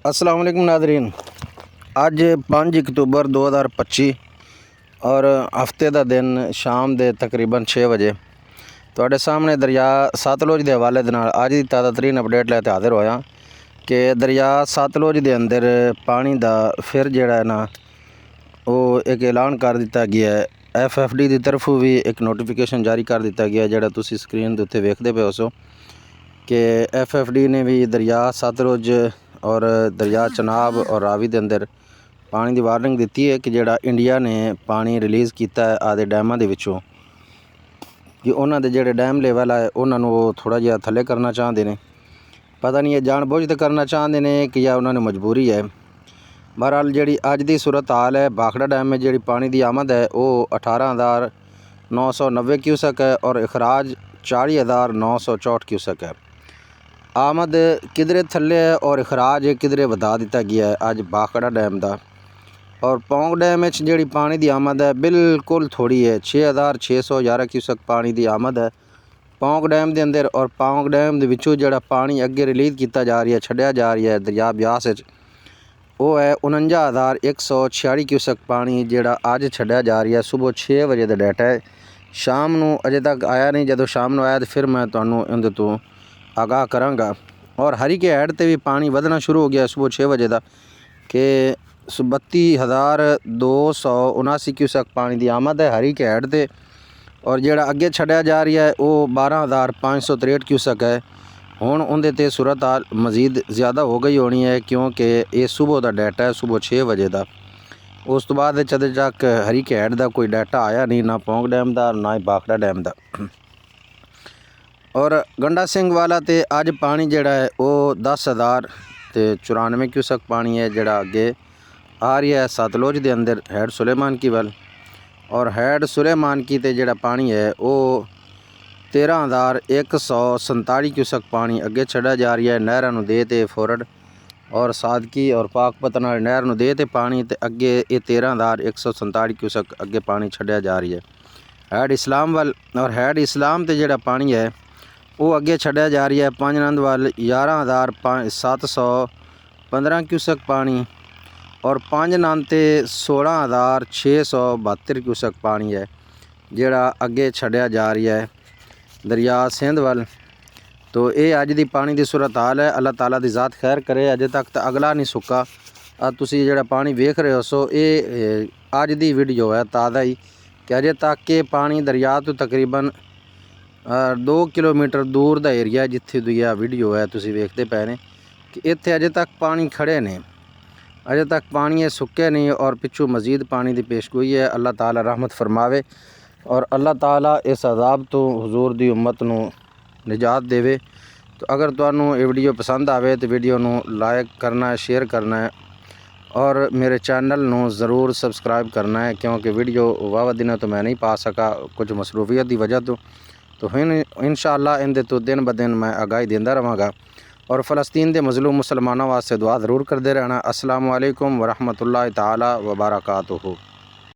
अस्सलाम वालेकुम नाज़रीन। अज 5 अक्तूबर 2025 और हफ्ते का दिन शाम के तकरीबन 6 बजे तुहाडे सामने दरिया सतलुज के हवाले दे नाल अज की ताज़ा तरीन अपडेट लैके हाजिर होया कि दरिया सतलुज के अंदर पानी का फिर जिहड़ा है ना वो एक ऐलान कर दिता गया है। FFD की तरफों भी एक नोटिफिकेशन जारी कर दिता गया है, जिहड़ा तुसी स्क्रीन के उत्ते वेखदे पे हो कि FFD ने भी दरिया सतलुज और दरिया चनाब और रावी के अंदर पानी की वार्निंग दी है कि जिहड़ा इंडिया ने पानी रिलीज़ किया है आदे डैमां दे विचों कि उन्हां दे जिहड़े डैम लेवल है उन्हां नूं वो थोड़ा जिहा थल्ले करना चाहते हैं। पता नहीं ये जानबूझ के करना चाहते हैं कि या उन्होंने मजबूरी है। बहरहाल जिहड़ी अज की सूरत हाल है, भाखड़ा डैम में जिहड़ी पानी की आमद है वो 18,990 क्यूसक है और अखराज 40,964 क्यूसक है। आमद किधरे थल्ले है और अखराज किधरे वधा दिता गया है अज भाखड़ा डैम का। और पौंग डैम में जी पानी की आमद है बिल्कुल थोड़ी है, 6,611 क्यूसक पानी की आमद है पौंग डैम के अंदर। और पौंग डैम के विचों जिहड़ा पानी अगे रिलीज़ किया जा रहा है, छड्डिया जा रहा है दरिया ब्यास वो है 49,146 क्यूसक पानी जिहड़ा अज छड्डिया जा रहा है। सुबह 6 बजे का डाटा है, शाम नूं अजे तक आया नहीं। जो शाम नूं आया तो फिर मैं तुहानूं इहदे तो आगाह करांगा। और हरीके हैड ते भी पानी वधना शुरू हो गया सुबह 6 बजे का कि 32,279 क्यूसक पानी की आमद है हरीके हैड ते। और जिहड़ा अगे छड्डिया जा रहा है वो 12,563 क्यूसक है। हुण उहदे ते सूरत हाल मज़ीद ज़्यादा हो गई होनी है क्योंकि ये सुबह का डाटा है, सुबह 6 बजे का। उस तो बाद अजे तक हरीके हैड का कोई डाटा आया नहीं, ना पौंग डैम का ना ही भाखड़ा डैम का। और गंडा सिंह वाला ते अज पानी जिहड़ा है वो 10,094 क्यूसक पानी है जिहड़ा अगे आ रहा है सतलुज के अंदर हैड सुलेमान की वल। और हैड सुलेमान की ते जिहड़ा पानी है वो 13,147 क्यूसक पानी अगे छड्डिया जा रहा है नहरां नूं दे ते फोरड और सादकी और पाकपतन वाली नहर नूं दे ते पानी ते अगे ये 13,147 क्यूसक अगे पानी छड्डिया जा रही है हैड इस्लाम वल। और हैड इस्लाम ते जिहड़ा पानी है वो अगे छड्डिया जा रही है पंज नंद वाल 11,715 क्यूसक पानी। और पाँच नंद ते 16,672 क्यूसक पानी है जिहड़ा अगे छड्डिया जा रही है दरिया सिंध वल। तो ये अज की पानी की सूरत हाल है। अल्लाह ताला दी ज़ात खैर करे। अजे तक तो अगला नहीं सुक्का। तुसी जिहड़ा पानी वेख रहे हो सो ये अज की वीडियो है ताज़ा ही कि अजे तक के पानी दरिया तो तकरीबन 2 किलोमीटर दूर का एरिया जिथे दुआ वीडियो है तुसी वेखते पे ने कि इत्थे अजे तक पानी खड़े ने, अजे तक पानी ये सुक्के नहीं और पिछू मज़ीद पानी की पेशगोई है। अल्लाह ताला रहमत फरमावे और अल्लाह ताला इस अजाब तो हुजूर दी उम्मत नूं निजात देवे। तो अगर तुहानूं ये वीडियो पसंद आवे तो वीडियो नूं लाइक करना है, शेयर करना है और मेरे चैनल नूं ज़रूर सबसक्राइब करना है क्योंकि वीडियो वावा दिनों तो मैं नहीं पा सका कुछ मसरूफियत की वजह तो इंशाअल्लाह इहदे तो दिन ब दिन मैं आगाही देंदा रहांगा। और फ़लस्तीन के मज़लूम मुसलमानों वास्ते दुआ ज़रूर करते रहना। अस्सलामु अलैकुम व रहमतुल्लाहि ताला व बरकातुहू।